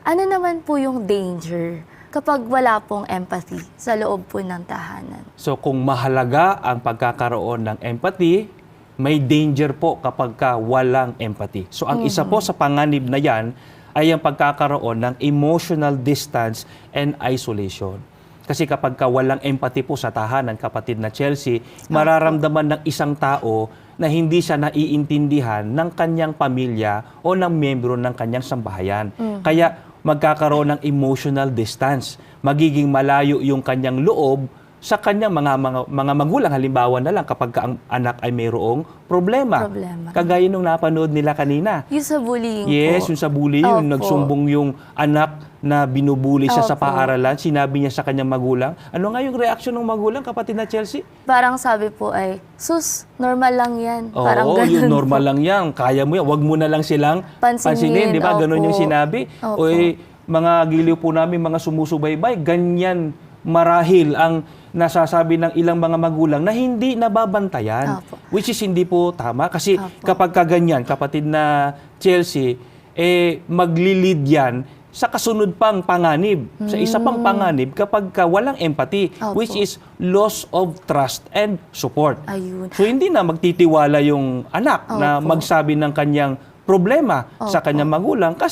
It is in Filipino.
Ano naman po yung danger kapag wala pong empathy sa loob po ng tahanan? So kung mahalaga ang pagkakaroon ng empathy, may danger po kapag walang empathy. So ang isa po sa panganib na yan ay ang pagkakaroon ng emotional distance and isolation. Kasi kapag walang empathy po sa tahanan, kapatid na Chelsea, mararamdaman ng isang tao na hindi siya naiintindihan ng kanyang pamilya o ng miyembro ng kanyang sambahayan. Kaya magkakaroon ng emotional distance. Magiging malayo yung kanyang loob sa kanyang mga magulang. Halimbawa na lang kapag ang anak ay mayroong problema. Kagaya nung napanood nila kanina. Yung sa bullying Yes, po. yung sa bullying, yung nagsumbong yung anak na binubuli siya sa paaralan, sinabi niya sa kanyang magulang. Ano nga yung reaksyon ng magulang, kapatid na Chelsea? Parang sabi po ay, sus, normal lang yan. Parang Oo, ganun yung normal po. lang yan. Kaya mo yan. Huwag mo na lang silang pansinin. Di ba? Ganon yung sinabi. O mga giliw po namin, mga sumusubaybay, ganyan marahil ang nasasabi ng ilang mga magulang na hindi nababantayan. Which is hindi po tama. Kasi kapag kaganyan, kapatid na Chelsea, maglilid yan sa kasunod pang panganib. Sa isa pang panganib kapag walang empathy, which is loss of trust and support. Ayun. So hindi na magtitiwala yung anak na magsabi ng kanyang problema sa kanyang magulang kasi